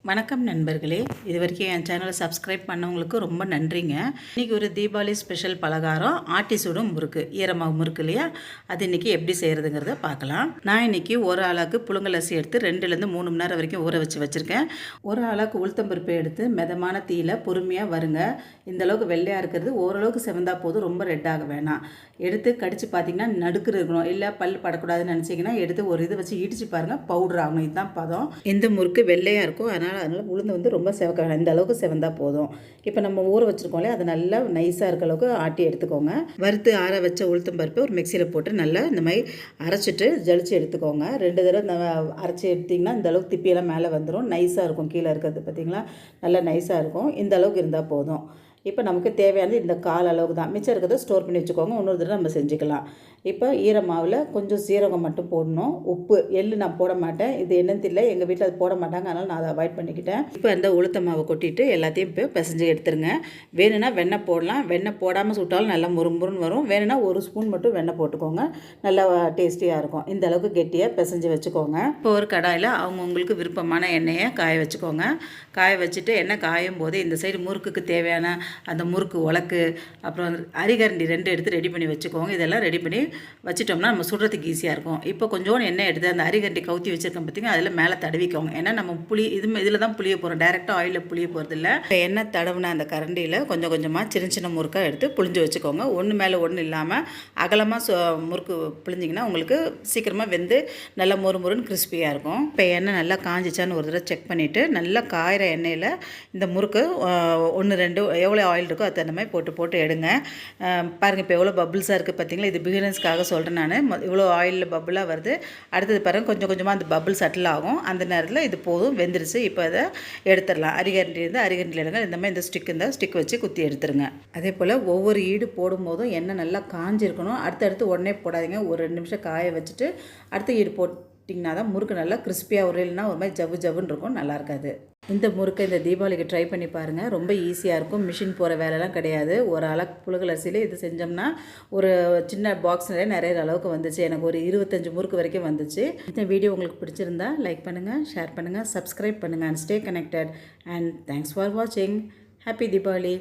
வணக்கம் நண்பர்களே, இது வரைக்கும் என் சேனலை சப்ஸ்கிரைப் பண்ணவங்களுக்கு ரொம்ப நன்றிங்க. இன்றைக்கி ஒரு தீபாவளி ஸ்பெஷல் பலகாரம் ஆட்டி சுடும் முறுக்கு, ஈரமாவு முறுக்கு இல்லையா, அது இன்றைக்கி எப்படி செய்கிறதுங்கிறத பார்க்கலாம். நான் இன்றைக்கி ஒரு ஆளாக்கு புழுங்கல் அரிசி எடுத்து 2லேருந்து 3 மணி நேரம் வரைக்கும் ஊற வச்சுருக்கேன். ஒரு ஆளாக்கு உளுத்தம்பருப்பு எடுத்து மிதமான தீயில் பொறுமையாக வருங்க. இந்தளவுக்கு வெள்ளையாக இருக்கிறது ஓரளவுக்கு செவந்தா போதும், ரொம்ப ரெட்டாக வேணாம். எடுத்து கடித்து பார்த்திங்கன்னா நடுக்கு இருக்கணும், இல்லை பல் படக்கூடாதுன்னு நினச்சிங்கன்னா எடுத்து ஒரு இது வச்சு இடிச்சு பாருங்கள், பவுடர் ஆகணும். இதுதான் பதம். இந்த முறுக்கு வெள்ளையாக இருக்கும், அதனால் உளுந்து வந்து ரொம்ப செவக்க வேணாம், இந்த அளவுக்கு செவந்தால் போதும். இப்போ நம்ம ஊற வச்சுருக்கோம்ல, அதை நல்லா நைஸாக இருக்க அளவுக்கு ஆட்டி எடுத்துக்கோங்க. வறுத்து ஆற வச்ச உளுத்தம் பருப்பு ஒரு மிக்சியில் போட்டு நல்லா இந்த மாதிரி அரைச்சிட்டு ஜலிச்சு எடுத்துக்கோங்க. 2 தடவை இந்த அரைச்சி எடுத்திங்கன்னா இந்த அளவுக்கு திப்பியெல்லாம் மேலே வந்துடும், நைஸாக இருக்கும். கீழே இருக்கிறது பார்த்திங்களா, நல்லா நைஸாக இருக்கும். இந்த அளவுக்கு இருந்தால் போதும். இப்போ நமக்கு தேவையானது இந்த கால் அளவுக்கு தான். மிச்சம் இருக்கிறத ஸ்டோர் பண்ணி வச்சுக்கோங்க, இன்னொரு தடவை நம்ம செஞ்சுக்கலாம். இப்போ ஈரமாவில் கொஞ்சம் சீரகம் மட்டும் போடணும், உப்பு, எள்ளு நான் போட மாட்டேன், இது என்னன்னு தெரியல, எங்கள் வீட்டில் அது போட மாட்டாங்க, அதனால் நான் அதை அவாய்ட் பண்ணிக்கிட்டேன். இப்போ அந்த உளுத்த மாவை கொட்டிட்டு எல்லாத்தையும் இப்போ பிசைஞ்சு எடுத்துருங்க. வேணும்னா வெண்ணெய் போடலாம், வெண்ணெய் போடாமல் சுட்டாலும் நல்லா முறுமுறுன்னு வரும். வேணும்னா 1 ஸ்பூன் மட்டும் வெண்ணெய் போட்டுக்கோங்க, நல்லா டேஸ்டியாக இருக்கும். இந்த அளவுக்கு கெட்டியாக பிசைஞ்சு வச்சுக்கோங்க. இப்போ ஒரு கடாயில் அவங்கவுங்களுக்கு விருப்பமான எண்ணெயை காய வச்சுக்கோங்க. காய வச்சுட்டு எண்ணெய் காயும் போது இந்த சைடு முறுக்குக்கு தேவையான அந்த முறுக்கு உலக்கு, அப்புறம் அரிகரண்டி 2 எடுத்து ரெடி பண்ணி வச்சுக்கோங்க. இதெல்லாம் ரெடி பண்ணி வச்சிட்டோம்னா நம்ம சுடுறதுக்கு ஈஸியாக இருக்கும். இப்போ கொஞ்சோண்டு எண்ணெய் எடுத்து அந்த அரிகரண்டி கவுத்தி வச்சுருக்கோம் பார்த்திங்கன்னா, அதில் மேலே தடவிக்கோங்க. ஏன்னா நம்ம இதில் தான் புளிய போகிறோம், டேரெக்டாக ஆயிலில் புளிய போகிறது இல்லை. எண்ணெய் தடவுன அந்த கரண்டியில் கொஞ்சம் கொஞ்சமாக சின்ன சின்ன முறுக்காக எடுத்து புளிஞ்சு வச்சுக்கோங்க. ஒன்று மேலே ஒன்று இல்லாமல் அகலமாக முறுக்கு புளிஞ்சிங்கன்னா உங்களுக்கு சீக்கிரமாக வெந்து நல்லா மொறுமொறுன்னு கிறிஸ்பியாக இருக்கும். இப்போ எண்ணெய் நல்லா காஞ்சிச்சான்னு ஒரு தடவை செக் பண்ணிவிட்டு நல்லா காயிற எண்ணெயில் இந்த முறுக்கு 1 2 எவ்வளோ ஆயில் இருக்கோ அது அந்த மாதிரி போட்டு எடுங்க. பாருங்கள், இப்போ எவ்வளோ பபுள்ஸாக இருக்குது பார்த்தீங்களா. இது பிகினர்ஸ்க்காக சொல்கிறேன் நான். இவ்வளோ ஆயிலில் பபுளாக வருது. அடுத்தது பாருங்கள், கொஞ்சம் கொஞ்சமாக அந்த பபுள் சட்டில் ஆகும். அந்த நேரத்தில் இது போதும், வெந்துருச்சு. இப்போ அதை எடுத்துடலாம். அரிகரண்டி இருந்தால் அரிகரண்டியில் எடுங்க. இந்த மாதிரி இந்த ஸ்டிக் இருந்தால் ஸ்டிக் வச்சு குத்தி எடுத்துருங்க. அதே போல் ஒவ்வொரு ஈடு போடும்போதும் எண்ணெய் நல்லா காஞ்சிருக்கணும். அடுத்தடுத்து உடனே போடாதீங்க, ஒரு 2 நிமிஷம் காய வச்சுட்டு அடுத்த ஈடு போட்டிங்கன்னா தான் முறுக்கு நல்லா கிறிஸ்பியாக ஒரு இல்லைன்னா ஒரு மாதிரி ஜவ்வு ஜவ்வுன்னு இருக்கும், நல்லா இருக்காது. இந்த முறுக்கை இந்த தீபாவளிக்கு ட்ரை பண்ணி பாருங்கள், ரொம்ப ஈஸியாக இருக்கும். மிஷின் போகிற வேலைலாம் கிடையாது. ஒரு அளவுக்கு புழுங்கல் அரிசியில் இது செஞ்சோம்னா ஒரு சின்ன பாக்ஸ் நிறைய அளவுக்கு வந்துச்சு. எனக்கு ஒரு 25 முறுக்கு வரைக்கும் வந்துச்சு. இந்த வீடியோ உங்களுக்கு பிடிச்சிருந்தா லைக் பண்ணுங்கள், ஷேர் பண்ணுங்கள், சப்ஸ்கிரைப் பண்ணுங்கள். And stay connected. And thanks for வாட்சிங். ஹாப்பி தீபாவளி.